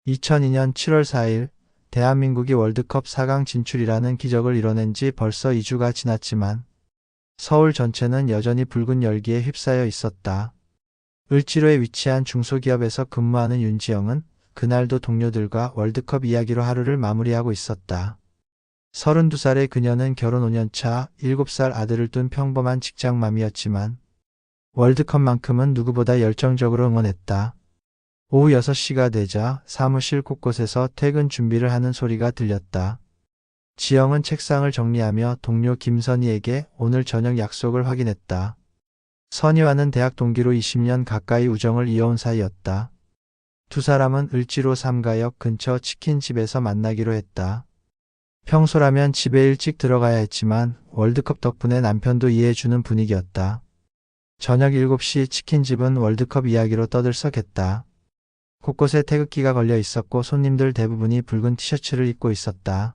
2002년 7월 4일 대한민국이 월드컵 4강 진출이라는 기적을 이뤄낸 지 벌써 2주가 지났지만 서울 전체는 여전히 붉은 열기에 휩싸여 있었다. 을지로에 위치한 중소기업에서 근무하는 윤지영은 그날도 동료들과 월드컵 이야기로 하루를 마무리하고 있었다. 32살의 그녀는 결혼 5년 차 7살 아들을 둔 평범한 직장맘이었지만 월드컵만큼은 누구보다 열정적으로 응원했다. 오후 6시가 되자 사무실 곳곳에서 퇴근 준비를 하는 소리가 들렸다. 지영은 책상을 정리하며 동료 김선희에게 오늘 저녁 약속을 확인했다. 선희와는 대학 동기로 20년 가까이 우정을 이어온 사이였다. 두 사람은 을지로 삼가역 근처 치킨집에서 만나기로 했다. 평소라면 집에 일찍 들어가야 했지만 월드컵 덕분에 남편도 이해해주는 분위기였다. 저녁 7시 치킨집은 월드컵 이야기로 떠들썩했다. 곳곳에 태극기가 걸려 있었고 손님들 대부분이 붉은 티셔츠를 입고 있었다.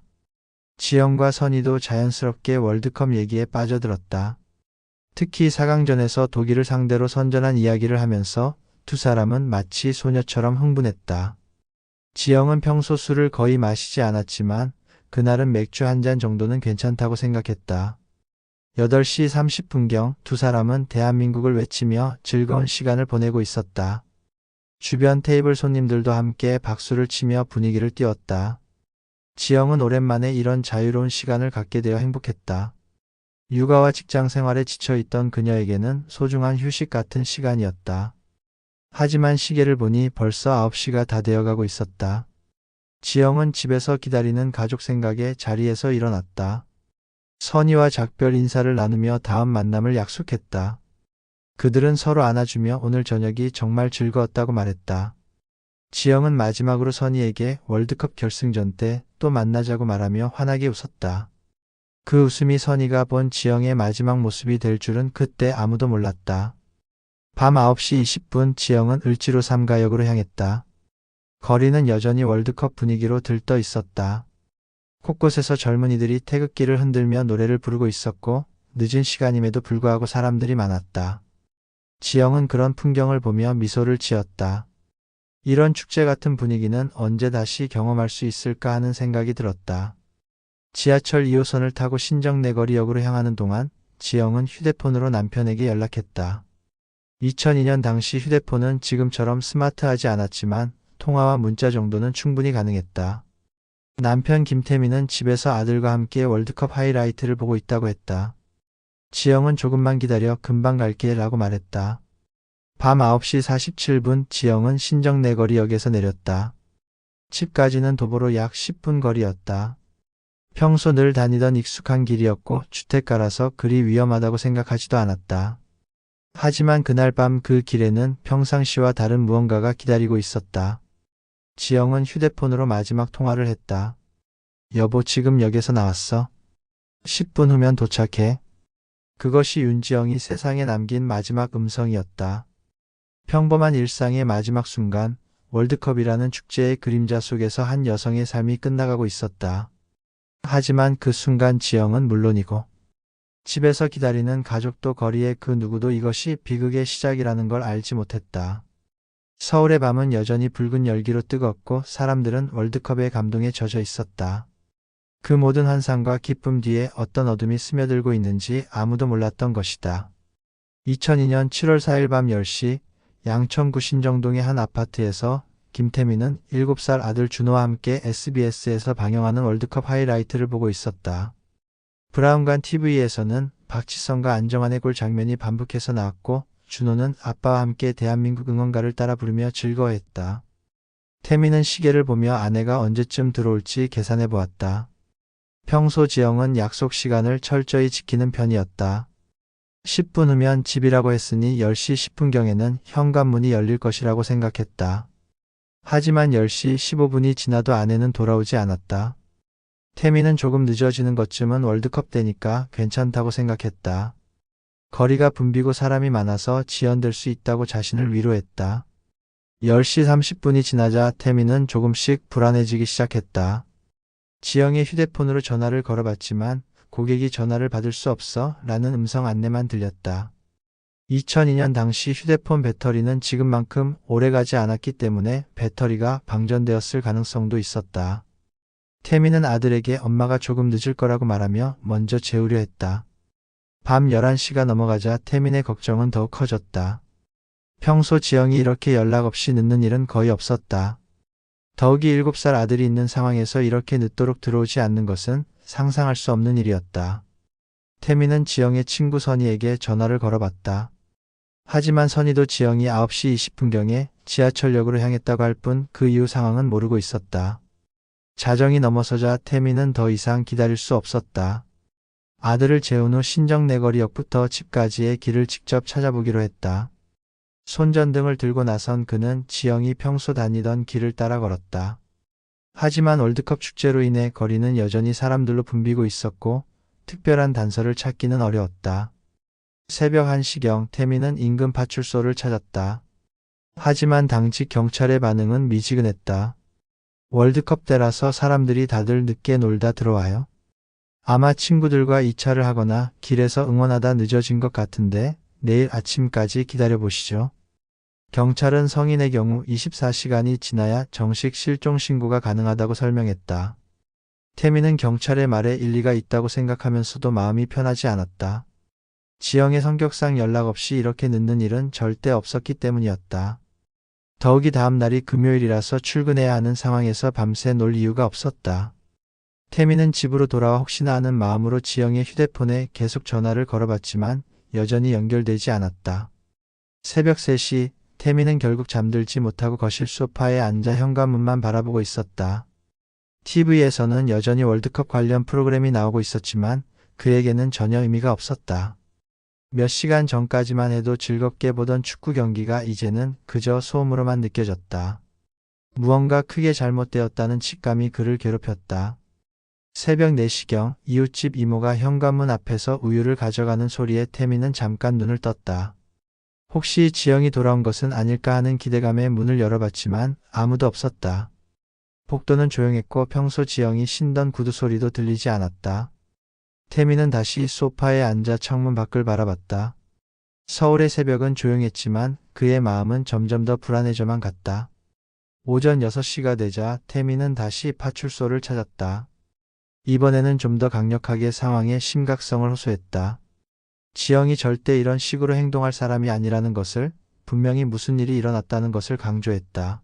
지영과 선희도 자연스럽게 월드컵 얘기에 빠져들었다. 특히 4강전에서 독일을 상대로 선전한 이야기를 하면서 두 사람은 마치 소녀처럼 흥분했다. 지영은 평소 술을 거의 마시지 않았지만 그날은 맥주 한 잔 정도는 괜찮다고 생각했다. 8시 30분경 두 사람은 대한민국을 외치며 즐거운 시간을 보내고 있었다. 주변 테이블 손님들도 함께 박수를 치며 분위기를 띄웠다. 지영은 오랜만에 이런 자유로운 시간을 갖게 되어 행복했다. 육아와 직장 생활에 지쳐있던 그녀에게는 소중한 휴식 같은 시간이었다. 하지만 시계를 보니 벌써 9시가 다 되어가고 있었다. 지영은 집에서 기다리는 가족 생각에 자리에서 일어났다. 선희와 작별 인사를 나누며 다음 만남을 약속했다. 그들은 서로 안아주며 오늘 저녁이 정말 즐거웠다고 말했다. 지영은 마지막으로 선희에게 월드컵 결승전 때 또 만나자고 말하며 환하게 웃었다. 그 웃음이 선희가 본 지영의 마지막 모습이 될 줄은 그때 아무도 몰랐다. 밤 9시 20분 지영은 을지로 삼가역으로 향했다. 거리는 여전히 월드컵 분위기로 들떠 있었다. 곳곳에서 젊은이들이 태극기를 흔들며 노래를 부르고 있었고 늦은 시간임에도 불구하고 사람들이 많았다. 지영은 그런 풍경을 보며 미소를 지었다. 이런 축제 같은 분위기는 언제 다시 경험할 수 있을까 하는 생각이 들었다. 지하철 2호선을 타고 신정내거리역으로 향하는 동안 지영은 휴대폰으로 남편에게 연락했다. 2002년 당시 휴대폰은 지금처럼 스마트하지 않았지만 통화와 문자 정도는 충분히 가능했다. 남편 김태민은 집에서 아들과 함께 월드컵 하이라이트를 보고 있다고 했다. 지영은 조금만 기다려 금방 갈게 라고 말했다. 밤 9시 47분 지영은 신정내거리역에서 내렸다. 집까지는 도보로 약 10분 거리였다. 평소 늘 다니던 익숙한 길이었고 주택가라서 그리 위험하다고 생각하지도 않았다. 하지만 그날 밤 그 길에는 평상시와 다른 무언가가 기다리고 있었다. 지영은 휴대폰으로 마지막 통화를 했다. 여보 지금 역에서 나왔어. 10분 후면 도착해. 그것이 윤지영이 세상에 남긴 마지막 음성이었다. 평범한 일상의 마지막 순간, 월드컵이라는 축제의 그림자 속에서 한 여성의 삶이 끝나가고 있었다. 하지만 그 순간 지영은 물론이고, 집에서 기다리는 가족도 거리의 그 누구도 이것이 비극의 시작이라는 걸 알지 못했다. 서울의 밤은 여전히 붉은 열기로 뜨겁고 사람들은 월드컵의 감동에 젖어 있었다. 그 모든 환상과 기쁨 뒤에 어떤 어둠이 스며들고 있는지 아무도 몰랐던 것이다. 2002년 7월 4일 밤 10시 양천구 신정동의 한 아파트에서 김태민은 7살 아들 준호와 함께 SBS에서 방영하는 월드컵 하이라이트를 보고 있었다. 브라운관 TV에서는 박지성과 안정환의 골 장면이 반복해서 나왔고 준호는 아빠와 함께 대한민국 응원가를 따라 부르며 즐거워했다. 태민은 시계를 보며 아내가 언제쯤 들어올지 계산해 보았다. 평소 지영은 약속 시간을 철저히 지키는 편이었다. 10분 후면 집이라고 했으니 10시 10분경에는 현관문이 열릴 것이라고 생각했다. 하지만 10시 15분이 지나도 아내는 돌아오지 않았다. 태민은 조금 늦어지는 것쯤은 월드컵 때니까 괜찮다고 생각했다. 거리가 붐비고 사람이 많아서 지연될 수 있다고 자신을 위로했다. 10시 30분이 지나자 태민은 조금씩 불안해지기 시작했다. 지영의 휴대폰으로 전화를 걸어봤지만 고객이 전화를 받을 수 없어 라는 음성 안내만 들렸다. 2002년 당시 휴대폰 배터리는 지금만큼 오래가지 않았기 때문에 배터리가 방전되었을 가능성도 있었다. 태미는 아들에게 엄마가 조금 늦을 거라고 말하며 먼저 재우려 했다. 밤 11시가 넘어가자 태민의 걱정은 더욱 커졌다. 평소 지영이 이렇게 연락 없이 늦는 일은 거의 없었다. 더욱이 7살 아들이 있는 상황에서 이렇게 늦도록 들어오지 않는 것은 상상할 수 없는 일이었다. 태민은 지영의 친구 선희에게 전화를 걸어봤다. 하지만 선희도 지영이 9시 20분경에 지하철역으로 향했다고 할 뿐 그 이후 상황은 모르고 있었다. 자정이 넘어서자 태민은 더 이상 기다릴 수 없었다. 아들을 재운 후 신정내거리역부터 집까지의 길을 직접 찾아보기로 했다. 손전등을 들고 나선 그는 지영이 평소 다니던 길을 따라 걸었다. 하지만 월드컵 축제로 인해 거리는 여전히 사람들로 붐비고 있었고 특별한 단서를 찾기는 어려웠다. 새벽 1시경 태민은 인근 파출소를 찾았다. 하지만 당직 경찰의 반응은 미지근했다. 월드컵 때라서 사람들이 다들 늦게 놀다 들어와요. 아마 친구들과 2차를 하거나 길에서 응원하다 늦어진 것 같은데 내일 아침까지 기다려보시죠. 경찰은 성인의 경우 24시간이 지나야 정식 실종 신고가 가능하다고 설명했다. 태민은 경찰의 말에 일리가 있다고 생각하면서도 마음이 편하지 않았다. 지영의 성격상 연락 없이 이렇게 늦는 일은 절대 없었기 때문이었다. 더욱이 다음 날이 금요일이라서 출근해야 하는 상황에서 밤새 놀 이유가 없었다. 태민은 집으로 돌아와 혹시나 하는 마음으로 지영의 휴대폰에 계속 전화를 걸어봤지만 여전히 연결되지 않았다. 새벽 3시 태민은 결국 잠들지 못하고 거실 소파에 앉아 현관문만 바라보고 있었다. TV에서는 여전히 월드컵 관련 프로그램이 나오고 있었지만 그에게는 전혀 의미가 없었다. 몇 시간 전까지만 해도 즐겁게 보던 축구 경기가 이제는 그저 소음으로만 느껴졌다. 무언가 크게 잘못되었다는 직감이 그를 괴롭혔다. 새벽 4시경 이웃집 이모가 현관문 앞에서 우유를 가져가는 소리에 태민은 잠깐 눈을 떴다. 혹시 지영이 돌아온 것은 아닐까 하는 기대감에 문을 열어봤지만 아무도 없었다. 복도는 조용했고 평소 지영이 신던 구두 소리도 들리지 않았다. 태민은 다시 소파에 앉아 창문 밖을 바라봤다. 서울의 새벽은 조용했지만 그의 마음은 점점 더 불안해져만 갔다. 오전 6시가 되자 태민은 다시 파출소를 찾았다. 이번에는 좀 더 강력하게 상황의 심각성을 호소했다. 지영이 절대 이런 식으로 행동할 사람이 아니라는 것을, 분명히 무슨 일이 일어났다는 것을 강조했다.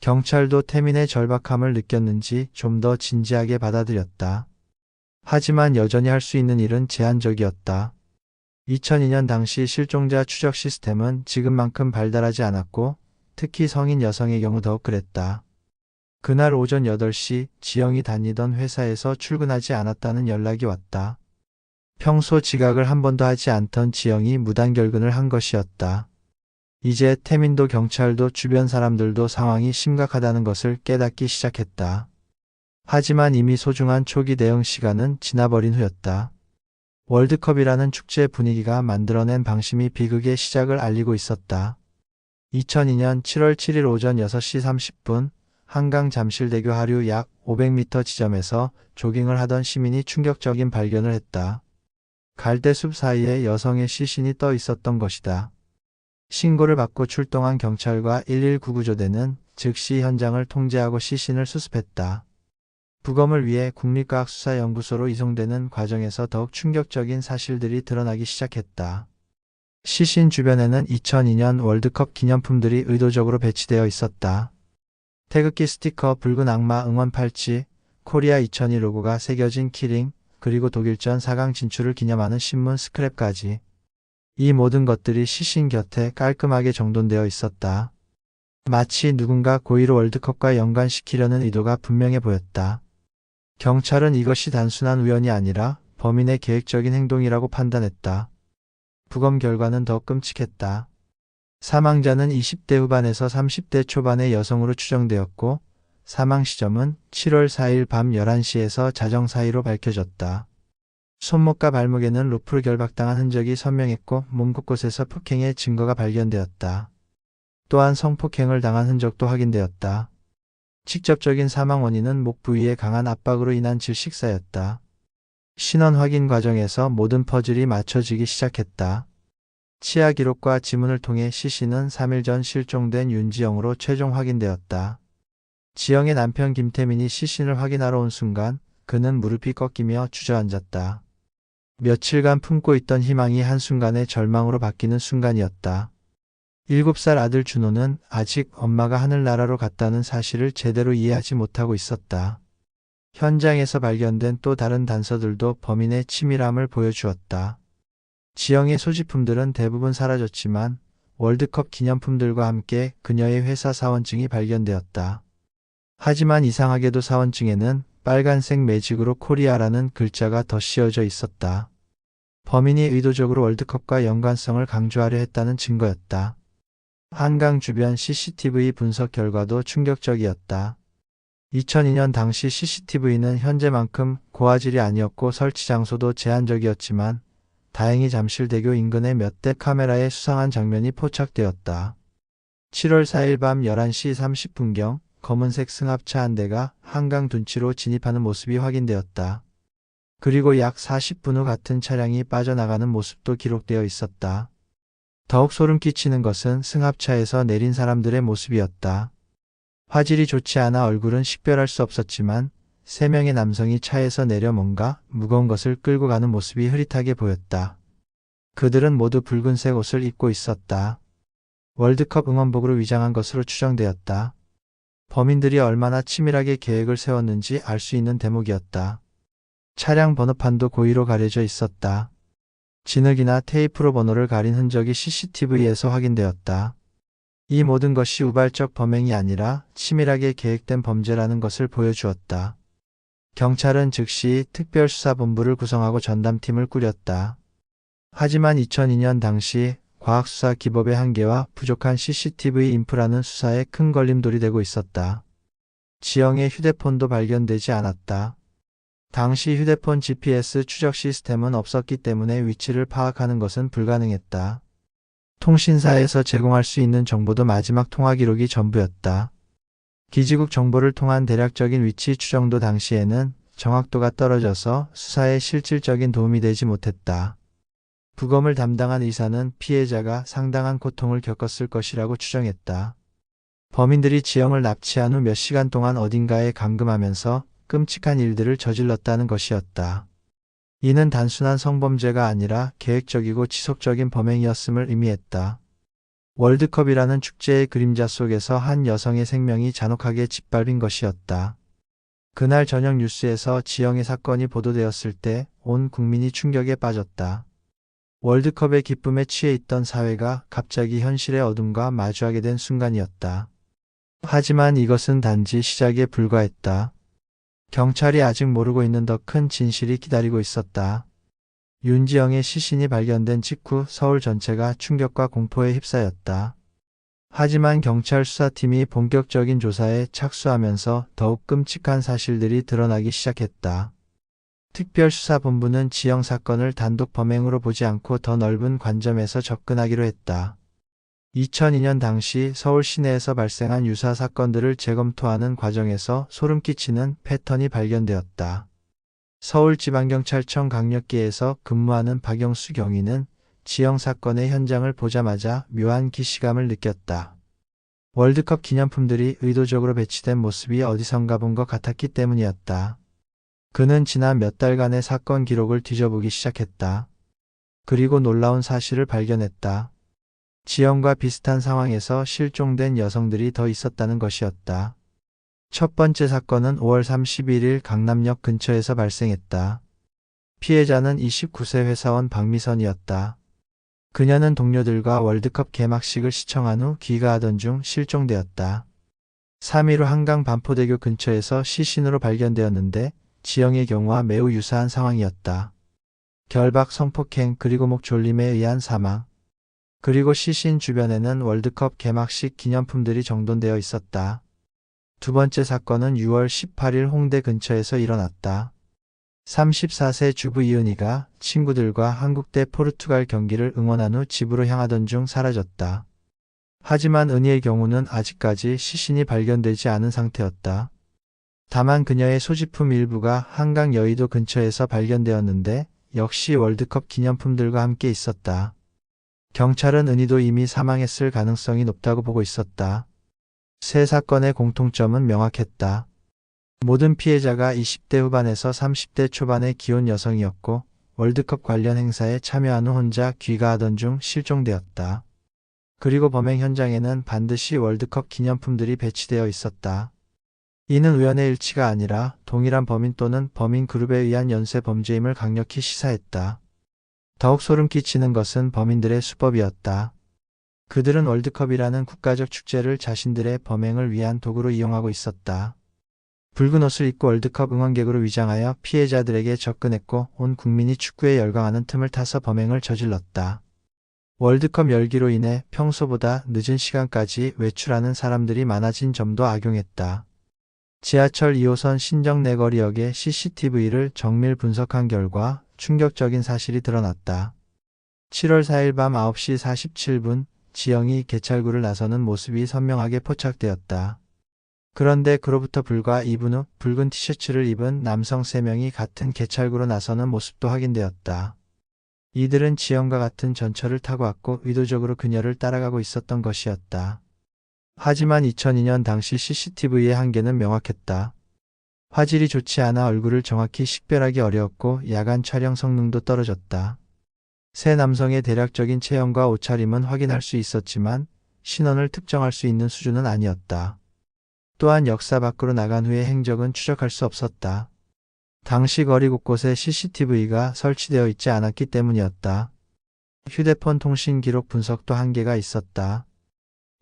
경찰도 태민의 절박함을 느꼈는지 좀 더 진지하게 받아들였다. 하지만 여전히 할 수 있는 일은 제한적이었다. 2002년 당시 실종자 추적 시스템은 지금만큼 발달하지 않았고 특히 성인 여성의 경우 더욱 그랬다. 그날 오전 8시 지영이 다니던 회사에서 출근하지 않았다는 연락이 왔다. 평소 지각을 한 번도 하지 않던 지영이 무단결근을 한 것이었다. 이제 태민도 경찰도 주변 사람들도 상황이 심각하다는 것을 깨닫기 시작했다. 하지만 이미 소중한 초기 대응 시간은 지나버린 후였다. 월드컵이라는 축제 분위기가 만들어낸 방심이 비극의 시작을 알리고 있었다. 2002년 7월 7일 오전 6시 30분 한강 잠실대교 하류 약 500m 지점에서 조깅을 하던 시민이 충격적인 발견을 했다. 갈대숲 사이에 여성의 시신이 떠 있었던 것이다. 신고를 받고 출동한 경찰과 119 구조대는 즉시 현장을 통제하고 시신을 수습했다. 부검을 위해 국립과학수사연구소로 이송되는 과정에서 더욱 충격적인 사실들이 드러나기 시작했다. 시신 주변에는 2002년 월드컵 기념품들이 의도적으로 배치되어 있었다. 태극기 스티커, 붉은 악마 응원 팔찌, 코리아 2002 로고가 새겨진 키링, 그리고 독일전 4강 진출을 기념하는 신문 스크랩까지. 이 모든 것들이 시신 곁에 깔끔하게 정돈되어 있었다. 마치 누군가 고의로 월드컵과 연관시키려는 의도가 분명해 보였다. 경찰은 이것이 단순한 우연이 아니라 범인의 계획적인 행동이라고 판단했다. 부검 결과는 더 끔찍했다. 사망자는 20대 후반에서 30대 초반의 여성으로 추정되었고 사망 시점은 7월 4일 밤 11시에서 자정 사이로 밝혀졌다. 손목과 발목에는 로프를 결박당한 흔적이 선명했고 몸 곳곳에서 폭행의 증거가 발견되었다. 또한 성폭행을 당한 흔적도 확인되었다. 직접적인 사망 원인은 목 부위의 강한 압박으로 인한 질식사였다. 신원 확인 과정에서 모든 퍼즐이 맞춰지기 시작했다. 치아 기록과 지문을 통해 시신은 3일 전 실종된 윤지영으로 최종 확인되었다. 지영의 남편 김태민이 시신을 확인하러 온 순간 그는 무릎이 꺾이며 주저앉았다. 며칠간 품고 있던 희망이 한순간에 절망으로 바뀌는 순간이었다. 7살 아들 준호는 아직 엄마가 하늘나라로 갔다는 사실을 제대로 이해하지 못하고 있었다. 현장에서 발견된 또 다른 단서들도 범인의 치밀함을 보여주었다. 지영의 소지품들은 대부분 사라졌지만 월드컵 기념품들과 함께 그녀의 회사 사원증이 발견되었다. 하지만 이상하게도 사원증에는 빨간색 매직으로 코리아라는 글자가 덧씌워져 있었다. 범인이 의도적으로 월드컵과 연관성을 강조하려 했다는 증거였다. 한강 주변 CCTV 분석 결과도 충격적이었다. 2002년 당시 CCTV는 현재만큼 고화질이 아니었고 설치 장소도 제한적이었지만 다행히 잠실대교 인근의 몇 대 카메라에 수상한 장면이 포착되었다. 7월 4일 밤 11시 30분경 검은색 승합차 한 대가 한강 둔치로 진입하는 모습이 확인되었다. 그리고 약 40분 후 같은 차량이 빠져나가는 모습도 기록되어 있었다. 더욱 소름 끼치는 것은 승합차에서 내린 사람들의 모습이었다. 화질이 좋지 않아 얼굴은 식별할 수 없었지만 3명의 남성이 차에서 내려 뭔가 무거운 것을 끌고 가는 모습이 흐릿하게 보였다. 그들은 모두 붉은색 옷을 입고 있었다. 월드컵 응원복으로 위장한 것으로 추정되었다. 범인들이 얼마나 치밀하게 계획을 세웠는지 알 수 있는 대목이었다. 차량 번호판도 고의로 가려져 있었다. 진흙이나 테이프로 번호를 가린 흔적이 CCTV에서 확인되었다. 이 모든 것이 우발적 범행이 아니라 치밀하게 계획된 범죄라는 것을 보여주었다. 경찰은 즉시 특별수사본부를 구성하고 전담팀을 꾸렸다. 하지만 2002년 당시 과학수사 기법의 한계와 부족한 CCTV 인프라는 수사에 큰 걸림돌이 되고 있었다. 지영의 휴대폰도 발견되지 않았다. 당시 휴대폰 GPS 추적 시스템은 없었기 때문에 위치를 파악하는 것은 불가능했다. 통신사에서 제공할 수 있는 정보도 마지막 통화 기록이 전부였다. 기지국 정보를 통한 대략적인 위치 추정도 당시에는 정확도가 떨어져서 수사에 실질적인 도움이 되지 못했다. 부검을 담당한 의사는 피해자가 상당한 고통을 겪었을 것이라고 추정했다. 범인들이 지영을 납치한 후 몇 시간 동안 어딘가에 감금하면서 끔찍한 일들을 저질렀다는 것이었다. 이는 단순한 성범죄가 아니라 계획적이고 지속적인 범행이었음을 의미했다. 월드컵이라는 축제의 그림자 속에서 한 여성의 생명이 잔혹하게 짓밟힌 것이었다. 그날 저녁 뉴스에서 지영의 사건이 보도되었을 때 온 국민이 충격에 빠졌다. 월드컵의 기쁨에 취해 있던 사회가 갑자기 현실의 어둠과 마주하게 된 순간이었다. 하지만 이것은 단지 시작에 불과했다. 경찰이 아직 모르고 있는 더 큰 진실이 기다리고 있었다. 윤지영의 시신이 발견된 직후 서울 전체가 충격과 공포에 휩싸였다. 하지만 경찰 수사팀이 본격적인 조사에 착수하면서 더욱 끔찍한 사실들이 드러나기 시작했다. 특별수사본부는 지영 사건을 단독 범행으로 보지 않고 더 넓은 관점에서 접근하기로 했다. 2002년 당시 서울 시내에서 발생한 유사 사건들을 재검토하는 과정에서 소름 끼치는 패턴이 발견되었다. 서울지방경찰청 강력계에서 근무하는 박영수 경위는 지영 사건의 현장을 보자마자 묘한 기시감을 느꼈다. 월드컵 기념품들이 의도적으로 배치된 모습이 어디선가 본 것 같았기 때문이었다. 그는 지난 몇 달간의 사건 기록을 뒤져보기 시작했다. 그리고 놀라운 사실을 발견했다. 지영과 비슷한 상황에서 실종된 여성들이 더 있었다는 것이었다. 첫 번째 사건은 5월 31일 강남역 근처에서 발생했다. 피해자는 29세 회사원 박미선이었다. 그녀는 동료들과 월드컵 개막식을 시청한 후 귀가하던 중 실종되었다. 3일 후 한강 반포대교 근처에서 시신으로 발견되었는데 지영의 경우와 매우 유사한 상황이었다. 결박, 성폭행, 그리고 목 졸림에 의한 사망. 그리고 시신 주변에는 월드컵 개막식 기념품들이 정돈되어 있었다. 두 번째 사건은 6월 18일 홍대 근처에서 일어났다. 34세 주부 이은희가 친구들과 한국 대 포르투갈 경기를 응원한 후 집으로 향하던 중 사라졌다. 하지만 은희의 경우는 아직까지 시신이 발견되지 않은 상태였다. 다만 그녀의 소지품 일부가 한강 여의도 근처에서 발견되었는데 역시 월드컵 기념품들과 함께 있었다. 경찰은 은희도 이미 사망했을 가능성이 높다고 보고 있었다. 세 사건의 공통점은 명확했다. 모든 피해자가 20대 후반에서 30대 초반의 기혼 여성이었고 월드컵 관련 행사에 참여한 후 혼자 귀가하던 중 실종되었다. 그리고 범행 현장에는 반드시 월드컵 기념품들이 배치되어 있었다. 이는 우연의 일치가 아니라 동일한 범인 또는 범인 그룹에 의한 연쇄 범죄임을 강력히 시사했다. 더욱 소름 끼치는 것은 범인들의 수법이었다. 그들은 월드컵이라는 국가적 축제를 자신들의 범행을 위한 도구로 이용하고 있었다. 붉은 옷을 입고 월드컵 응원객으로 위장하여 피해자들에게 접근했고 온 국민이 축구에 열광하는 틈을 타서 범행을 저질렀다. 월드컵 열기로 인해 평소보다 늦은 시간까지 외출하는 사람들이 많아진 점도 악용했다. 지하철 2호선 신정내거리역의 CCTV를 정밀 분석한 결과 충격적인 사실이 드러났다. 7월 4일 밤 9시 47분 지영이 개찰구를 나서는 모습이 선명하게 포착되었다. 그런데 그로부터 불과 2분 후 붉은 티셔츠를 입은 남성 3명이 같은 개찰구로 나서는 모습도 확인되었다. 이들은 지영과 같은 전철을 타고 왔고 의도적으로 그녀를 따라가고 있었던 것이었다. 하지만 2002년 당시 CCTV의 한계는 명확했다. 화질이 좋지 않아 얼굴을 정확히 식별하기 어려웠고 야간 촬영 성능도 떨어졌다. 세 남성의 대략적인 체형과 옷차림은 확인할 수 있었지만 신원을 특정할 수 있는 수준은 아니었다. 또한 역사 밖으로 나간 후의 행적은 추적할 수 없었다. 당시 거리 곳곳에 CCTV가 설치되어 있지 않았기 때문이었다. 휴대폰 통신 기록 분석도 한계가 있었다.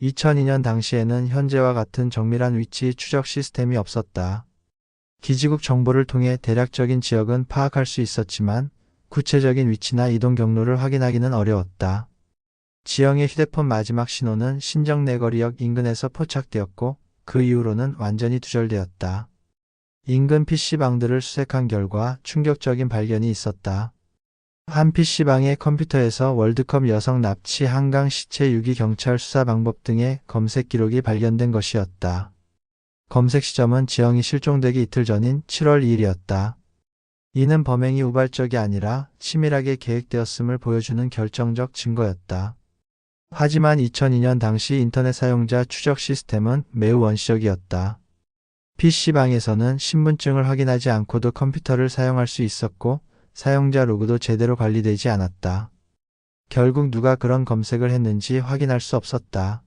2002년 당시에는 현재와 같은 정밀한 위치 추적 시스템이 없었다. 기지국 정보를 통해 대략적인 지역은 파악할 수 있었지만 구체적인 위치나 이동 경로를 확인하기는 어려웠다. 지영의 휴대폰 마지막 신호는 신정내거리역 인근에서 포착되었고 그 이후로는 완전히 두절되었다. 인근 PC방들을 수색한 결과 충격적인 발견이 있었다. 한 PC방의 컴퓨터에서 월드컵 여성 납치 한강 시체 유기 경찰 수사 방법 등의 검색 기록이 발견된 것이었다. 검색 시점은 지영이 실종되기 이틀 전인 7월 2일이었다. 이는 범행이 우발적이 아니라 치밀하게 계획되었음을 보여주는 결정적 증거였다. 하지만 2002년 당시 인터넷 사용자 추적 시스템은 매우 원시적이었다. PC방에서는 신분증을 확인하지 않고도 컴퓨터를 사용할 수 있었고 사용자 로그도 제대로 관리되지 않았다. 결국 누가 그런 검색을 했는지 확인할 수 없었다.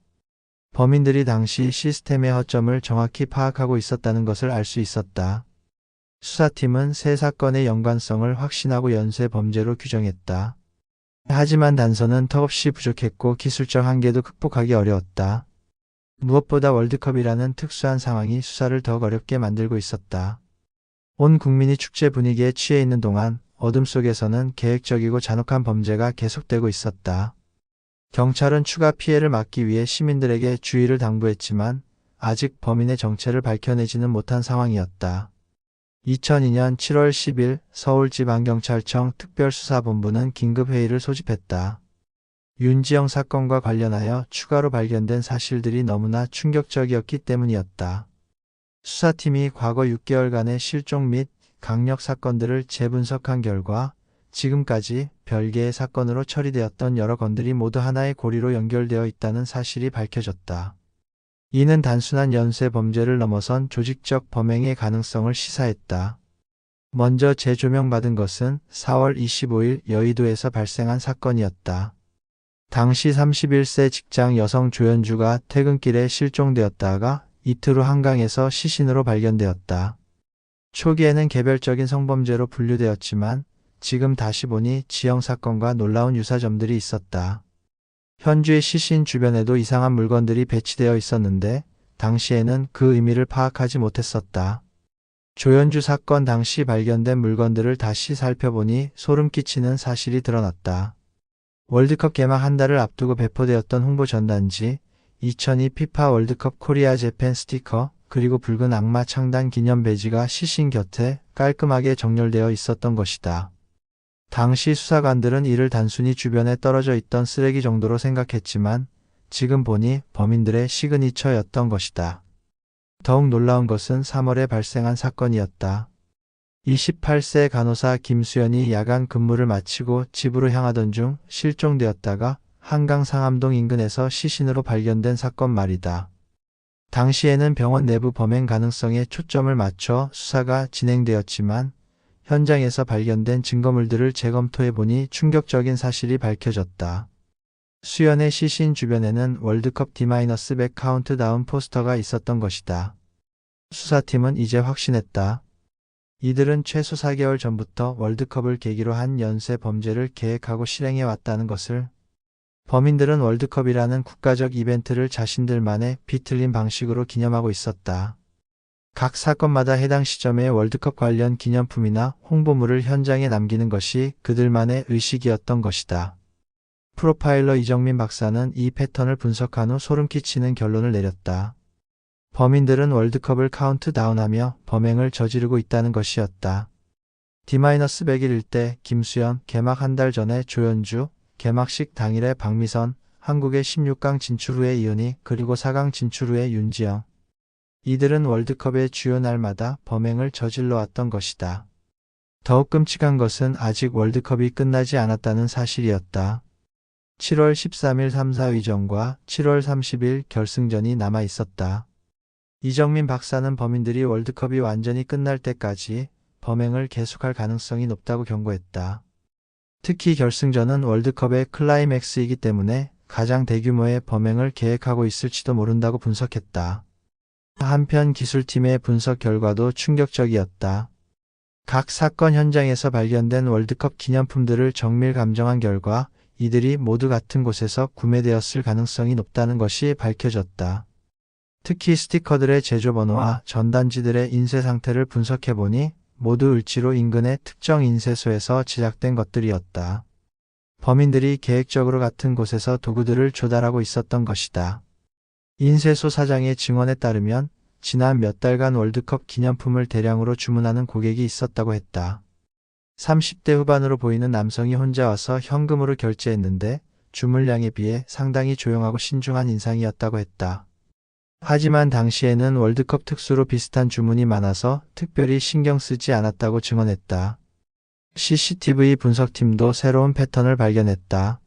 범인들이 당시 시스템의 허점을 정확히 파악하고 있었다는 것을 알 수 있었다. 수사팀은 세 사건의 연관성을 확신하고 연쇄 범죄로 규정했다. 하지만 단서는 턱없이 부족했고 기술적 한계도 극복하기 어려웠다. 무엇보다 월드컵이라는 특수한 상황이 수사를 더욱 어렵게 만들고 있었다. 온 국민이 축제 분위기에 취해 있는 동안 어둠 속에서는 계획적이고 잔혹한 범죄가 계속되고 있었다. 경찰은 추가 피해를 막기 위해 시민들에게 주의를 당부했지만 아직 범인의 정체를 밝혀내지는 못한 상황이었다. 2002년 7월 10일 서울지방경찰청 특별수사본부는 긴급회의를 소집했다. 윤지영 사건과 관련하여 추가로 발견된 사실들이 너무나 충격적이었기 때문이었다. 수사팀이 과거 6개월간의 실종 및 강력 사건들을 재분석한 결과 지금까지 별개의 사건으로 처리되었던 여러 건들이 모두 하나의 고리로 연결되어 있다는 사실이 밝혀졌다. 이는 단순한 연쇄 범죄를 넘어선 조직적 범행의 가능성을 시사했다. 먼저 재조명받은 것은 4월 25일 여의도에서 발생한 사건이었다. 당시 31세 직장 여성 조연주가 퇴근길에 실종되었다가 이틀 후 한강에서 시신으로 발견되었다. 초기에는 개별적인 성범죄로 분류되었지만 지금 다시 보니 지영 사건과 놀라운 유사점들이 있었다. 현주의 시신 주변에도 이상한 물건들이 배치되어 있었는데 당시에는 그 의미를 파악하지 못했었다. 조연주 사건 당시 발견된 물건들을 다시 살펴보니 소름 끼치는 사실이 드러났다. 월드컵 개막 한 달을 앞두고 배포되었던 홍보 전단지, 2002 피파 월드컵 코리아 재팬 스티커, 그리고 붉은 악마 창단 기념 배지가 시신 곁에 깔끔하게 정렬되어 있었던 것이다. 당시 수사관들은 이를 단순히 주변에 떨어져 있던 쓰레기 정도로 생각했지만 지금 보니 범인들의 시그니처였던 것이다. 더욱 놀라운 것은 3월에 발생한 사건이었다. 28세 간호사 김수연이 야간 근무를 마치고 집으로 향하던 중 실종되었다가 한강 상암동 인근에서 시신으로 발견된 사건 말이다. 당시에는 병원 내부 범행 가능성에 초점을 맞춰 수사가 진행되었지만 현장에서 발견된 증거물들을 재검토해보니 충격적인 사실이 밝혀졌다. 수연의 시신 주변에는 월드컵 D-100 카운트다운 포스터가 있었던 것이다. 수사팀은 이제 확신했다. 이들은 최소 4개월 전부터 월드컵을 계기로 한 연쇄 범죄를 계획하고 실행해 왔다는 것을. 범인들은 월드컵이라는 국가적 이벤트를 자신들만의 비틀린 방식으로 기념하고 있었다. 각 사건마다 해당 시점의 월드컵 관련 기념품이나 홍보물을 현장에 남기는 것이 그들만의 의식이었던 것이다. 프로파일러 이정민 박사는 이 패턴을 분석한 후 소름 끼치는 결론을 내렸다. 범인들은 월드컵을 카운트다운하며 범행을 저지르고 있다는 것이었다. D-100일일 때 김수현, 개막 한 달 전에 조연주, 개막식 당일에 박미선, 한국의 16강 진출 후에 이은희, 그리고 4강 진출 후에 윤지영. 이들은 월드컵의 주요 날마다 범행을 저질러 왔던 것이다. 더욱 끔찍한 것은 아직 월드컵이 끝나지 않았다는 사실이었다. 7월 13일 3, 4위전과 7월 30일 결승전이 남아 있었다. 이정민 박사는 범인들이 월드컵이 완전히 끝날 때까지 범행을 계속할 가능성이 높다고 경고했다. 특히 결승전은 월드컵의 클라이맥스이기 때문에 가장 대규모의 범행을 계획하고 있을지도 모른다고 분석했다. 한편 기술팀의 분석 결과도 충격적이었다. 각 사건 현장에서 발견된 월드컵 기념품들을 정밀 감정한 결과 이들이 모두 같은 곳에서 구매되었을 가능성이 높다는 것이 밝혀졌다. 특히 스티커들의 제조 번호와 전단지들의 인쇄 상태를 분석해보니 모두 을지로 인근의 특정 인쇄소에서 제작된 것들이었다. 범인들이 계획적으로 같은 곳에서 도구들을 조달하고 있었던 것이다. 인쇄소 사장의 증언에 따르면 지난 몇 달간 월드컵 기념품을 대량으로 주문하는 고객이 있었다고 했다. 30대 후반으로 보이는 남성이 혼자 와서 현금으로 결제했는데 주문량에 비해 상당히 조용하고 신중한 인상이었다고 했다. 하지만 당시에는 월드컵 특수로 비슷한 주문이 많아서 특별히 신경 쓰지 않았다고 증언했다. CCTV 분석팀도 새로운 패턴을 발견했다.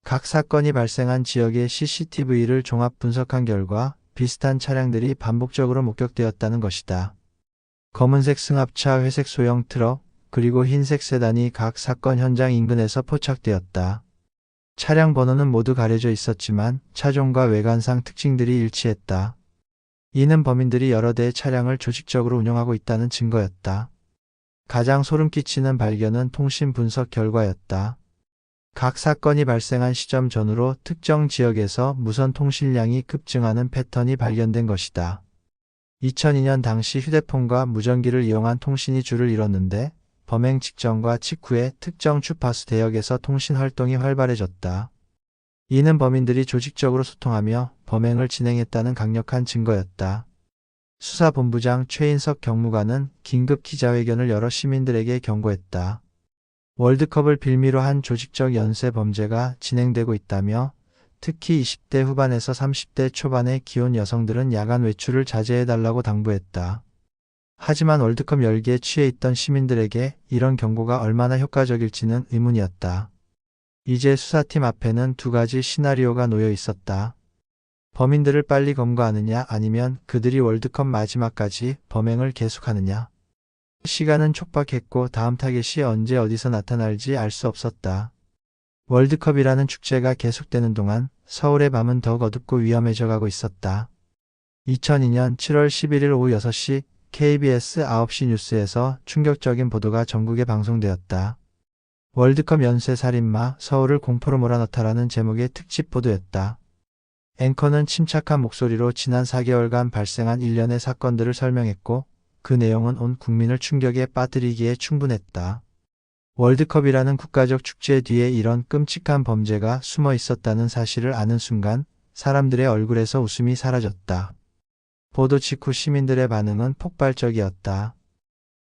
각 사건이 발생한 지역의 CCTV를 종합 분석한 결과 비슷한 차량들이 반복적으로 목격되었다는 것이다. 검은색 승합차, 회색 소형 트럭, 그리고 흰색 세단이 각 사건 현장 인근에서 포착되었다. 차량 번호는 모두 가려져 있었지만 차종과 외관상 특징들이 일치했다. 이는 범인들이 여러 대의 차량을 조직적으로 운영하고 있다는 증거였다. 가장 소름 끼치는 발견은 통신 분석 결과였다. 각 사건이 발생한 시점 전후로 특정 지역에서 무선 통신량이 급증하는 패턴이 발견된 것이다. 2002년 당시 휴대폰과 무전기를 이용한 통신이 주를 이뤘는데 범행 직전과 직후에 특정 주파수 대역에서 통신 활동이 활발해졌다. 이는 범인들이 조직적으로 소통하며 범행을 진행했다는 강력한 증거였다. 수사본부장 최인석 경무관은 긴급 기자회견을 열어 시민들에게 경고했다. 월드컵을 빌미로 한 조직적 연쇄 범죄가 진행되고 있다며 특히 20대 후반에서 30대 초반의 기혼 여성들은 야간 외출을 자제해달라고 당부했다. 하지만 월드컵 열기에 취해 있던 시민들에게 이런 경고가 얼마나 효과적일지는 의문이었다. 이제 수사팀 앞에는 두 가지 시나리오가 놓여 있었다. 범인들을 빨리 검거하느냐 아니면 그들이 월드컵 마지막까지 범행을 계속하느냐. 시간은 촉박했고 다음 타겟이 언제 어디서 나타날지 알 수 없었다. 월드컵이라는 축제가 계속되는 동안 서울의 밤은 더욱 어둡고 위험해져 가고 있었다. 2002년 7월 11일 오후 6시 KBS 9시 뉴스에서 충격적인 보도가 전국에 방송되었다. 월드컵 연쇄 살인마 서울을 공포로 몰아넣다라는 제목의 특집 보도였다. 앵커는 침착한 목소리로 지난 4개월간 발생한 일련의 사건들을 설명했고 그 내용은 온 국민을 충격에 빠뜨리기에 충분했다. 월드컵이라는 국가적 축제 뒤에 이런 끔찍한 범죄가 숨어 있었다는 사실을 아는 순간 사람들의 얼굴에서 웃음이 사라졌다. 보도 직후 시민들의 반응은 폭발적이었다.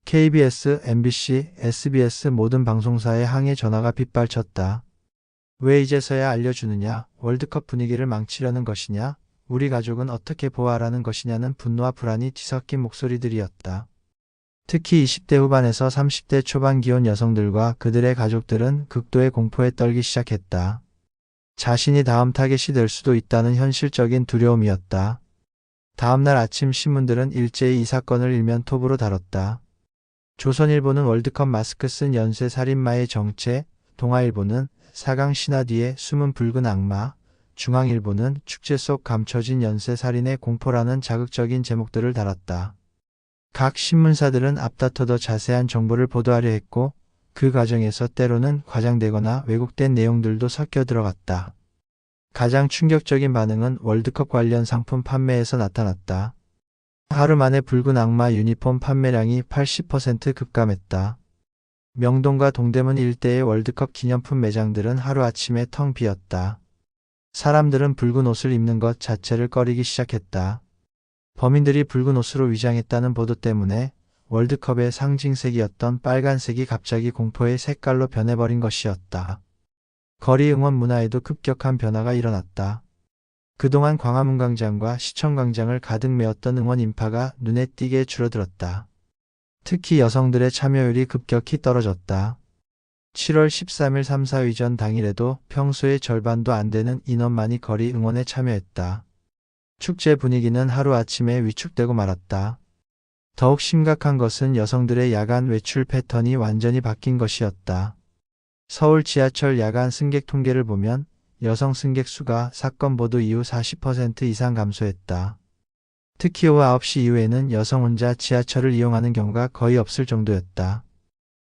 KBS, MBC, SBS 모든 방송사의 항해 전화가 빗발쳤다. 왜 이제서야 알려주느냐? 월드컵 분위기를 망치려는 것이냐? 우리 가족은 어떻게 보호하라는 것이냐는 분노와 불안이 뒤섞인 목소리들이었다. 특히 20대 후반에서 30대 초반 기혼 여성들과 그들의 가족들은 극도의 공포에 떨기 시작했다. 자신이 다음 타겟이 될 수도 있다는 현실적인 두려움이었다. 다음날 아침 신문들은 일제히 이 사건을 일면톱으로 다뤘다. 조선일보는 월드컵 마스크 쓴 연쇄 살인마의 정체, 동아일보는 4강 신화 뒤에 숨은 붉은 악마, 중앙일보는 축제 속 감춰진 연쇄 살인의 공포라는 자극적인 제목들을 달았다. 각 신문사들은 앞다퉈 더 자세한 정보를 보도하려 했고 그 과정에서 때로는 과장되거나 왜곡된 내용들도 섞여 들어갔다. 가장 충격적인 반응은 월드컵 관련 상품 판매에서 나타났다. 하루 만에 붉은 악마 유니폼 판매량이 80% 급감했다. 명동과 동대문 일대의 월드컵 기념품 매장들은 하루아침에 텅 비었다. 사람들은 붉은 옷을 입는 것 자체를 꺼리기 시작했다. 범인들이 붉은 옷으로 위장했다는 보도 때문에 월드컵의 상징색이었던 빨간색이 갑자기 공포의 색깔로 변해버린 것이었다. 거리 응원 문화에도 급격한 변화가 일어났다. 그동안 광화문 광장과 시청 광장을 가득 메웠던 응원 인파가 눈에 띄게 줄어들었다. 특히 여성들의 참여율이 급격히 떨어졌다. 7월 13일 3.4위전 당일에도 평소의 절반도 안 되는 인원만이 거리 응원에 참여했다. 축제 분위기는 하루아침에 위축되고 말았다. 더욱 심각한 것은 여성들의 야간 외출 패턴이 완전히 바뀐 것이었다. 서울 지하철 야간 승객 통계를 보면 여성 승객 수가 사건 보도 이후 40% 이상 감소했다. 특히 오후 9시 이후에는 여성 혼자 지하철을 이용하는 경우가 거의 없을 정도였다.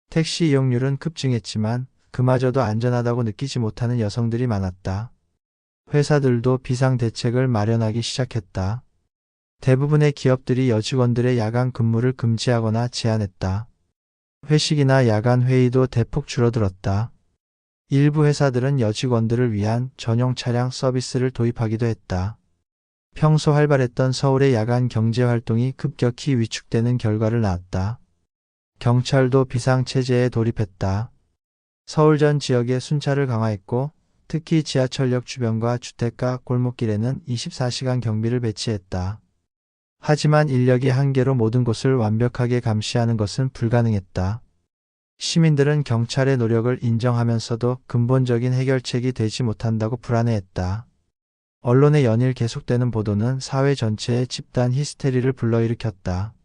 택시 이용률은 급증했지만 그마저도 안전하다고 느끼지 못하는 여성들이 많았다. 회사들도 비상대책을 마련하기 시작했다. 대부분의 기업들이 여직원들의 야간 근무를 금지하거나 제한했다. 회식이나 야간 회의도 대폭 줄어들었다. 일부 회사들은 여직원들을 위한 전용 차량 서비스를 도입하기도 했다. 평소 활발했던 서울의 야간 경제활동이 급격히 위축되는 결과를 낳았다. 경찰도 비상체제에 돌입했다. 서울 전 지역의 순찰을 강화했고 특히 지하철역 주변과 주택가 골목길에는 24시간 경비를 배치했다. 하지만 인력이 한계로 모든 곳을 완벽하게 감시하는 것은 불가능했다. 시민들은 경찰의 노력을 인정하면서도 근본적인 해결책이 되지 못한다고 불안해했다. 언론의 연일 계속되는 보도는 사회 전체의 집단 히스테리를 불러일으켰다.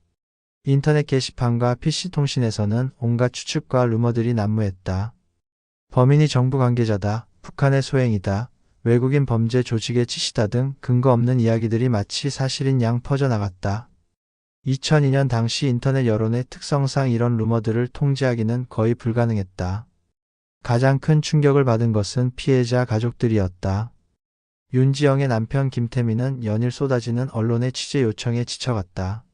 인터넷 게시판과 PC통신에서는 온갖 추측과 루머들이 난무했다. 범인이 정부 관계자다, 북한의 소행이다, 외국인 범죄 조직의 지시다 등 근거 없는 이야기들이 마치 사실인 양 퍼져나갔다. 2002년 당시 인터넷 여론의 특성상 이런 루머들을 통제하기는 거의 불가능했다. 가장 큰 충격을 받은 것은 피해자 가족들이었다. 윤지영의 남편 김태민은 연일 쏟아지는 언론의 취재 요청에 지쳐갔다.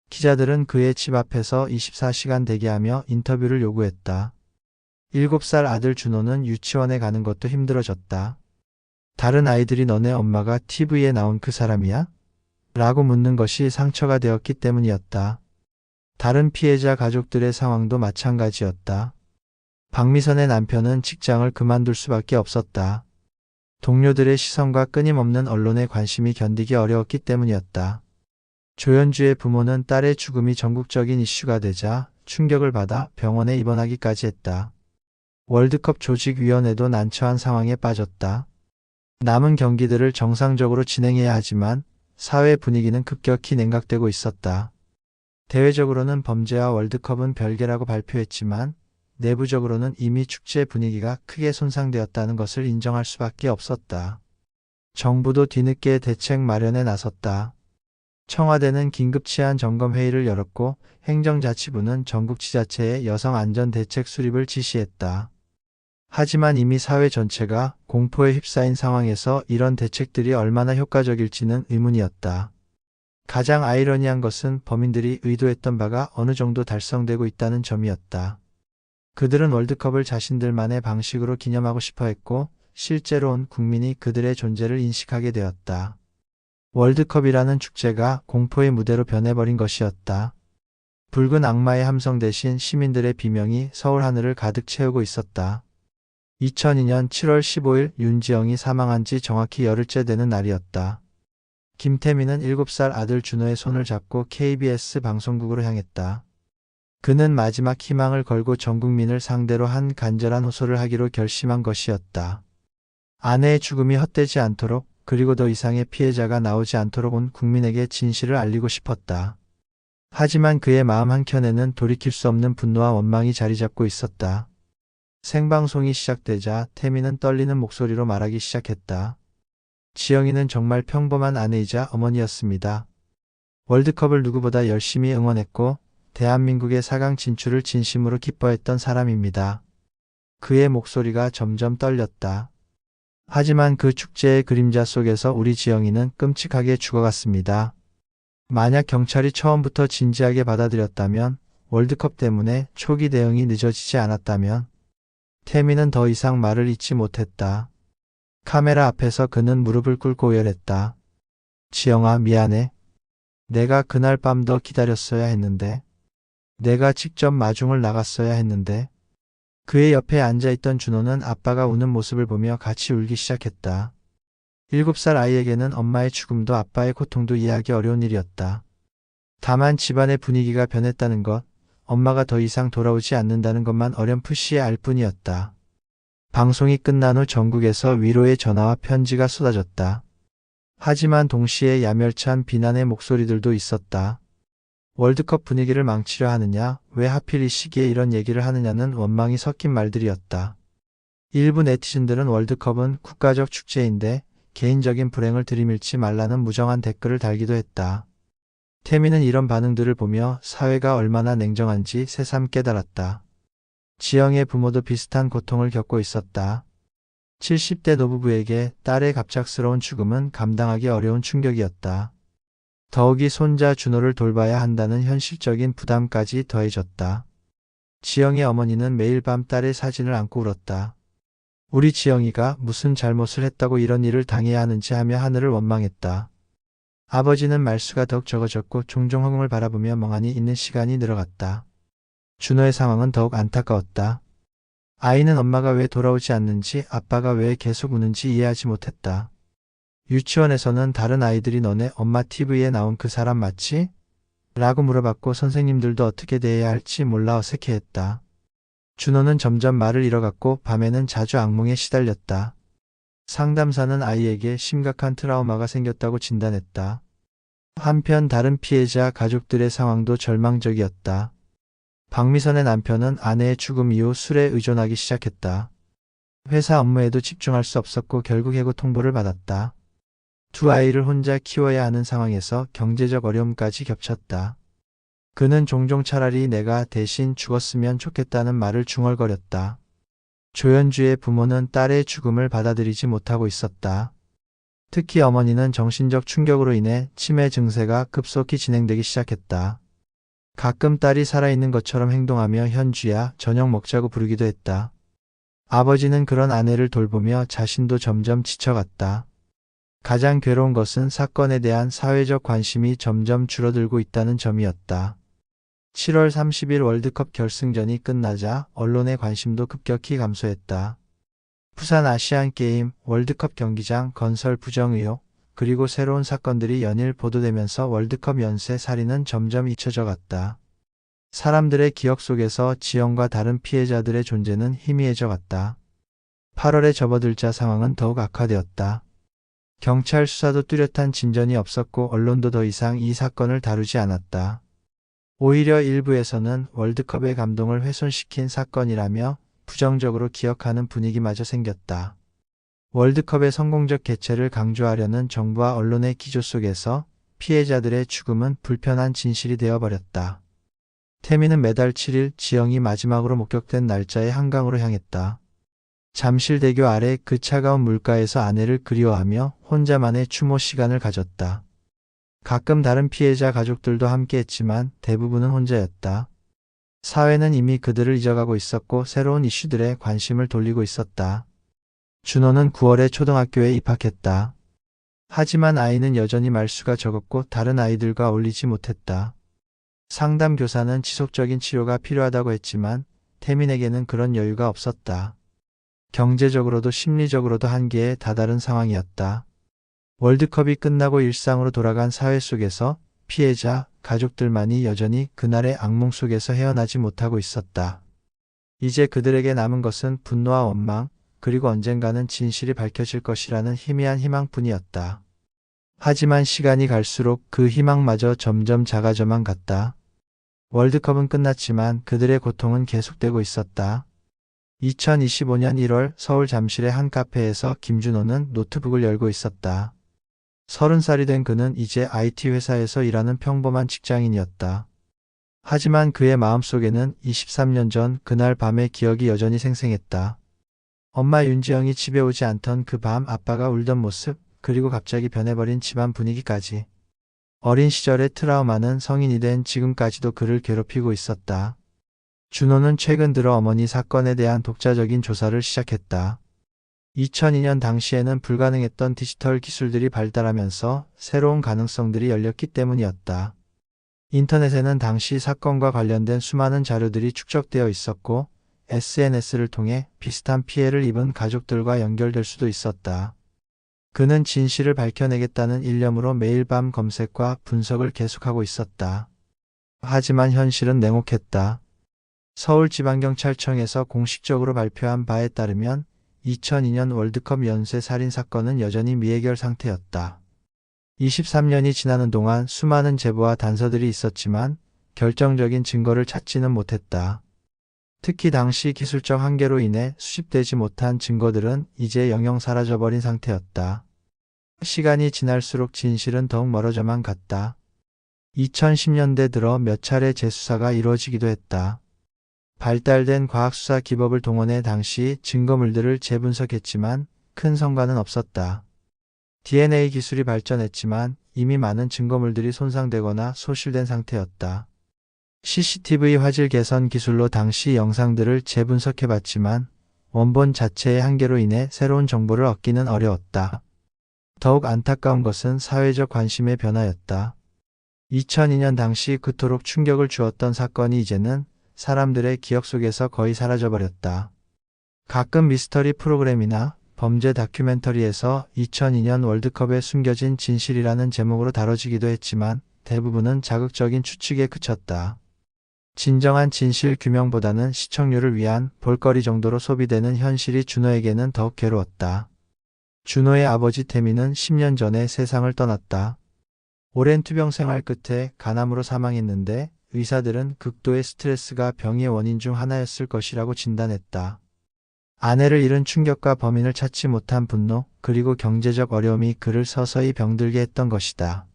기자들은 그의 집 앞에서 24시간 대기하며 인터뷰를 요구했다. 7살 아들 준호는 유치원에 가는 것도 힘들어졌다. 다른 아이들이 너네 엄마가 TV에 나온 그 사람이야? 라고 묻는 것이 상처가 되었기 때문이었다. 다른 피해자 가족들의 상황도 마찬가지였다. 박미선의 남편은 직장을 그만둘 수밖에 없었다. 동료들의 시선과 끊임없는 언론의 관심이 견디기 어려웠기 때문이었다. 조연주의 부모는 딸의 죽음이 전국적인 이슈가 되자 충격을 받아 병원에 입원하기까지 했다. 월드컵 조직위원회도 난처한 상황에 빠졌다. 남은 경기들을 정상적으로 진행해야 하지만 사회 분위기는 급격히 냉각되고 있었다. 대외적으로는 범죄와 월드컵은 별개라고 발표했지만 내부적으로는 이미 축제 분위기가 크게 손상되었다는 것을 인정할 수밖에 없었다. 정부도 뒤늦게 대책 마련에 나섰다. 청와대는 긴급치안 점검회의를 열었고 행정자치부는 전국 지자체에 여성안전대책 수립을 지시했다. 하지만 이미 사회 전체가 공포에 휩싸인 상황에서 이런 대책들이 얼마나 효과적일지는 의문이었다. 가장 아이러니한 것은 범인들이 의도했던 바가 어느 정도 달성되고 있다는 점이었다. 그들은 월드컵을 자신들만의 방식으로 기념하고 싶어 했고 실제로 온 국민이 그들의 존재를 인식하게 되었다. 월드컵이라는 축제가 공포의 무대로 변해버린 것이었다. 붉은 악마의 함성 대신 시민들의 비명이 서울 하늘을 가득 채우고 있었다. 2002년 7월 15일 윤지영이 사망한 지 정확히 열흘째 되는 날이었다. 김태민은 7살 아들 준호의 손을 잡고 KBS 방송국으로 향했다. 그는 마지막 희망을 걸고 전 국민을 상대로 한 간절한 호소를 하기로 결심한 것이었다. 아내의 죽음이 헛되지 않도록 그리고 더 이상의 피해자가 나오지 않도록 온 국민에게 진실을 알리고 싶었다. 하지만 그의 마음 한켠에는 돌이킬 수 없는 분노와 원망이 자리 잡고 있었다. 생방송이 시작되자 태미는 떨리는 목소리로 말하기 시작했다. 지영이는 정말 평범한 아내이자 어머니였습니다. 월드컵을 누구보다 열심히 응원했고 대한민국의 4강 진출을 진심으로 기뻐했던 사람입니다. 그의 목소리가 점점 떨렸다. 하지만 그 축제의 그림자 속에서 우리 지영이는 끔찍하게 죽어갔습니다. 만약 경찰이 처음부터 진지하게 받아들였다면, 월드컵 때문에 초기 대응이 늦어지지 않았다면, 태미는 더 이상 말을 잇지 못했다. 카메라 앞에서 그는 무릎을 꿇고 오열했다. 지영아, 미안해. 내가 그날 밤 더 기다렸어야 했는데. 내가 직접 마중을 나갔어야 했는데. 그의 옆에 앉아있던 준호는 아빠가 우는 모습을 보며 같이 울기 시작했다. 7살 아이에게는 엄마의 죽음도 아빠의 고통도 이해하기 어려운 일이었다. 다만 집안의 분위기가 변했다는 것, 엄마가 더 이상 돌아오지 않는다는 것만 어렴풋이 알 뿐이었다. 방송이 끝난 후 전국에서 위로의 전화와 편지가 쏟아졌다. 하지만 동시에 야멸찬 비난의 목소리들도 있었다. 월드컵 분위기를 망치려 하느냐, 왜 하필 이 시기에 이런 얘기를 하느냐는 원망이 섞인 말들이었다. 일부 네티즌들은 월드컵은 국가적 축제인데 개인적인 불행을 들이밀지 말라는 무정한 댓글을 달기도 했다. 태미는 이런 반응들을 보며 사회가 얼마나 냉정한지 새삼 깨달았다. 지영의 부모도 비슷한 고통을 겪고 있었다. 70대 노부부에게 딸의 갑작스러운 죽음은 감당하기 어려운 충격이었다. 더욱이 손자 준호를 돌봐야 한다는 현실적인 부담까지 더해졌다. 지영의 어머니는 매일 밤 딸의 사진을 안고 울었다. 우리 지영이가 무슨 잘못을 했다고 이런 일을 당해야 하는지 하며 하늘을 원망했다. 아버지는 말수가 더욱 적어졌고 종종 허공을 바라보며 멍하니 있는 시간이 늘어갔다. 준호의 상황은 더욱 안타까웠다. 아이는 엄마가 왜 돌아오지 않는지, 아빠가 왜 계속 우는지 이해하지 못했다. 유치원에서는 다른 아이들이 너네 엄마 TV에 나온 그 사람 맞지? 라고 물어봤고 선생님들도 어떻게 대해야 할지 몰라 어색해했다. 준호는 점점 말을 잃어갔고 밤에는 자주 악몽에 시달렸다. 상담사는 아이에게 심각한 트라우마가 생겼다고 진단했다. 한편 다른 피해자 가족들의 상황도 절망적이었다. 박미선의 남편은 아내의 죽음 이후 술에 의존하기 시작했다. 회사 업무에도 집중할 수 없었고 결국 해고 통보를 받았다. 두 아이를 혼자 키워야 하는 상황에서 경제적 어려움까지 겹쳤다. 그는 종종 차라리 내가 대신 죽었으면 좋겠다는 말을 중얼거렸다. 조연주의 부모는 딸의 죽음을 받아들이지 못하고 있었다. 특히 어머니는 정신적 충격으로 인해 치매 증세가 급속히 진행되기 시작했다. 가끔 딸이 살아있는 것처럼 행동하며 현주야, 저녁 먹자고 부르기도 했다. 아버지는 그런 아내를 돌보며 자신도 점점 지쳐갔다. 가장 괴로운 것은 사건에 대한 사회적 관심이 점점 줄어들고 있다는 점이었다. 7월 30일 월드컵 결승전이 끝나자 언론의 관심도 급격히 감소했다. 부산 아시안게임, 월드컵 경기장 건설 부정 의혹, 그리고 새로운 사건들이 연일 보도되면서 월드컵 연쇄 살인은 점점 잊혀져 갔다. 사람들의 기억 속에서 지영과 다른 피해자들의 존재는 희미해져 갔다. 8월에 접어들자 상황은 더욱 악화되었다. 경찰 수사도 뚜렷한 진전이 없었고 언론도 더 이상 이 사건을 다루지 않았다. 오히려 일부에서는 월드컵의 감동을 훼손시킨 사건이라며 부정적으로 기억하는 분위기마저 생겼다. 월드컵의 성공적 개최를 강조하려는 정부와 언론의 기조 속에서 피해자들의 죽음은 불편한 진실이 되어버렸다. 태미는 매달 7일 지영이 마지막으로 목격된 날짜에 한강으로 향했다. 잠실대교 아래 그 차가운 물가에서 아내를 그리워하며 혼자만의 추모 시간을 가졌다. 가끔 다른 피해자 가족들도 함께했지만 대부분은 혼자였다. 사회는 이미 그들을 잊어가고 있었고 새로운 이슈들에 관심을 돌리고 있었다. 준호는 9월에 초등학교에 입학했다. 하지만 아이는 여전히 말수가 적었고 다른 아이들과 어울리지 못했다. 상담 교사는 지속적인 치료가 필요하다고 했지만 태민에게는 그런 여유가 없었다. 경제적으로도 심리적으로도 한계에 다다른 상황이었다. 월드컵이 끝나고 일상으로 돌아간 사회 속에서 피해자, 가족들만이 여전히 그날의 악몽 속에서 헤어나지 못하고 있었다. 이제 그들에게 남은 것은 분노와 원망, 그리고 언젠가는 진실이 밝혀질 것이라는 희미한 희망뿐이었다. 하지만 시간이 갈수록 그 희망마저 점점 작아져만 갔다. 월드컵은 끝났지만 그들의 고통은 계속되고 있었다. 2025년 1월 서울 잠실의 한 카페에서 김준호는 노트북을 열고 있었다. 30살이 된 그는 이제 IT 회사에서 일하는 평범한 직장인이었다. 하지만 그의 마음속에는 23년 전 그날 밤의 기억이 여전히 생생했다. 엄마 윤지영이 집에 오지 않던 그 밤, 아빠가 울던 모습, 그리고 갑자기 변해버린 집안 분위기까지. 어린 시절의 트라우마는 성인이 된 지금까지도 그를 괴롭히고 있었다. 준호는 최근 들어 어머니 사건에 대한 독자적인 조사를 시작했다. 2002년 당시에는 불가능했던 디지털 기술들이 발달하면서 새로운 가능성들이 열렸기 때문이었다. 인터넷에는 당시 사건과 관련된 수많은 자료들이 축적되어 있었고, SNS를 통해 비슷한 피해를 입은 가족들과 연결될 수도 있었다. 그는 진실을 밝혀내겠다는 일념으로 매일 밤 검색과 분석을 계속하고 있었다. 하지만 현실은 냉혹했다. 서울지방경찰청에서 공식적으로 발표한 바에 따르면 2002년 월드컵 연쇄 살인 사건은 여전히 미해결 상태였다. 23년이 지나는 동안 수많은 제보와 단서들이 있었지만 결정적인 증거를 찾지는 못했다. 특히 당시 기술적 한계로 인해 수집되지 못한 증거들은 이제 영영 사라져버린 상태였다. 시간이 지날수록 진실은 더욱 멀어져만 갔다. 2010년대 들어 몇 차례 재수사가 이루어지기도 했다. 발달된 과학수사 기법을 동원해 당시 증거물들을 재분석했지만 큰 성과는 없었다. DNA 기술이 발전했지만 이미 많은 증거물들이 손상되거나 소실된 상태였다. CCTV 화질 개선 기술로 당시 영상들을 재분석해봤지만 원본 자체의 한계로 인해 새로운 정보를 얻기는 어려웠다. 더욱 안타까운 것은 사회적 관심의 변화였다. 2002년 당시 그토록 충격을 주었던 사건이 이제는 사람들의 기억 속에서 거의 사라져버렸다. 가끔 미스터리 프로그램이나 범죄 다큐멘터리에서 2002년 월드컵에 숨겨진 진실이라는 제목으로 다뤄지기도 했지만 대부분은 자극적인 추측에 그쳤다. 진정한 진실 규명보다는 시청률을 위한 볼거리 정도로 소비되는 현실이 준호에게는 더욱 괴로웠다. 준호의 아버지 태민은 10년 전에 세상을 떠났다. 오랜 투병 생활 끝에 간암으로 사망했는데 의사들은 극도의 스트레스가 병의 원인 중 하나였을 것이라고 진단했다. 아내를 잃은 충격과 범인을 찾지 못한 분노, 그리고 경제적 어려움이 그를 서서히 병들게 했던 것이다.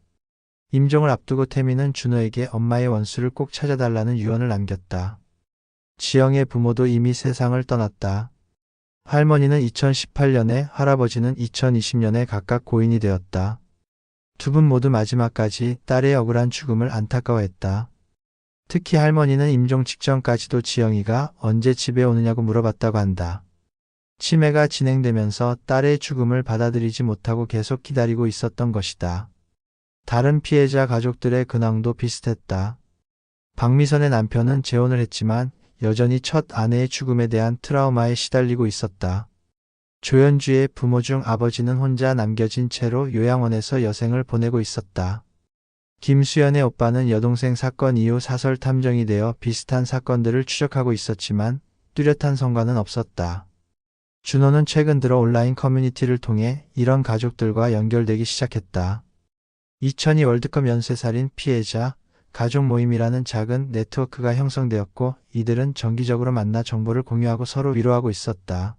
임종을 앞두고 태민은 준호에게 엄마의 원수를 꼭 찾아달라는 유언을 남겼다. 지영의 부모도 이미 세상을 떠났다. 할머니는 2018년에, 할아버지는 2020년에 각각 고인이 되었다. 두 분 모두 마지막까지 딸의 억울한 죽음을 안타까워했다. 특히 할머니는 임종 직전까지도 지영이가 언제 집에 오느냐고 물어봤다고 한다. 치매가 진행되면서 딸의 죽음을 받아들이지 못하고 계속 기다리고 있었던 것이다. 다른 피해자 가족들의 근황도 비슷했다. 박미선의 남편은 재혼을 했지만 여전히 첫 아내의 죽음에 대한 트라우마에 시달리고 있었다. 조연주의 부모 중 아버지는 혼자 남겨진 채로 요양원에서 여생을 보내고 있었다. 김수연의 오빠는 여동생 사건 이후 사설 탐정이 되어 비슷한 사건들을 추적하고 있었지만 뚜렷한 성과는 없었다. 준호는 최근 들어 온라인 커뮤니티를 통해 이런 가족들과 연결되기 시작했다. 2002 월드컵 연쇄살인 피해자 가족 모임이라는 작은 네트워크가 형성되었고 이들은 정기적으로 만나 정보를 공유하고 서로 위로하고 있었다.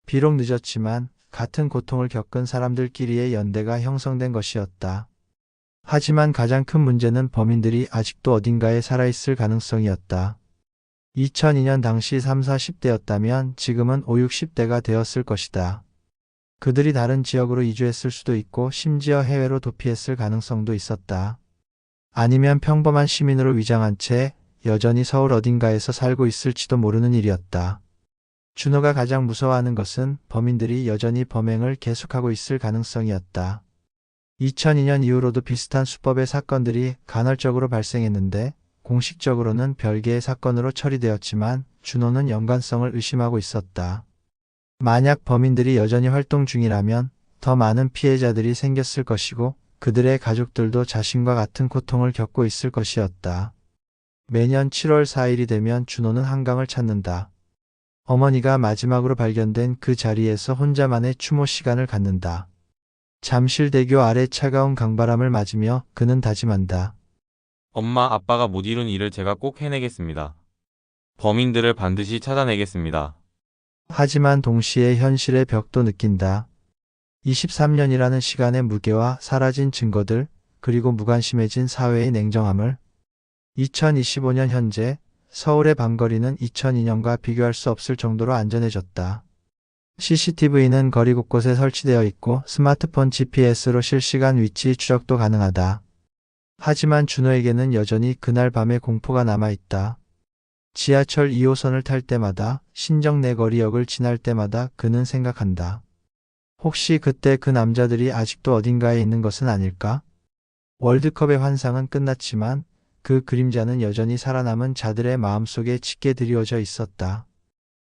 비록 늦었지만 같은 고통을 겪은 사람들끼리의 연대가 형성된 것이었다. 하지만 가장 큰 문제는 범인들이 아직도 어딘가에 살아있을 가능성이었다. 2002년 당시 3, 40대였다면 지금은 5, 60대가 되었을 것이다. 그들이 다른 지역으로 이주했을 수도 있고 심지어 해외로 도피했을 가능성도 있었다. 아니면 평범한 시민으로 위장한 채 여전히 서울 어딘가에서 살고 있을지도 모르는 일이었다. 준호가 가장 무서워하는 것은 범인들이 여전히 범행을 계속하고 있을 가능성이었다. 2002년 이후로도 비슷한 수법의 사건들이 간헐적으로 발생했는데 공식적으로는 별개의 사건으로 처리되었지만 준호는 연관성을 의심하고 있었다. 만약 범인들이 여전히 활동 중이라면 더 많은 피해자들이 생겼을 것이고 그들의 가족들도 자신과 같은 고통을 겪고 있을 것이었다. 매년 7월 4일이 되면 준호는 한강을 찾는다. 어머니가 마지막으로 발견된 그 자리에서 혼자만의 추모 시간을 갖는다. 잠실대교 아래 차가운 강바람을 맞으며 그는 다짐한다. 엄마, 아빠가 못 이룬 일을 제가 꼭 해내겠습니다. 범인들을 반드시 찾아내겠습니다. 하지만 동시에 현실의 벽도 느낀다. 23년이라는 시간의 무게와 사라진 증거들, 그리고 무관심해진 사회의 냉정함을 2025년 현재 서울의 밤거리는 2002년과 비교할 수 없을 정도로 안전해졌다. CCTV는 거리 곳곳에 설치되어 있고 스마트폰 GPS로 실시간 위치 추적도 가능하다. 하지만 준호에게는 여전히 그날 밤의 공포가 남아있다. 지하철 2호선을 탈 때마다, 신정내거리역을 지날 때마다 그는 생각한다. 혹시 그때 그 남자들이 아직도 어딘가에 있는 것은 아닐까? 월드컵의 환상은 끝났지만 그 그림자는 여전히 살아남은 자들의 마음속에 짙게 드리워져 있었다.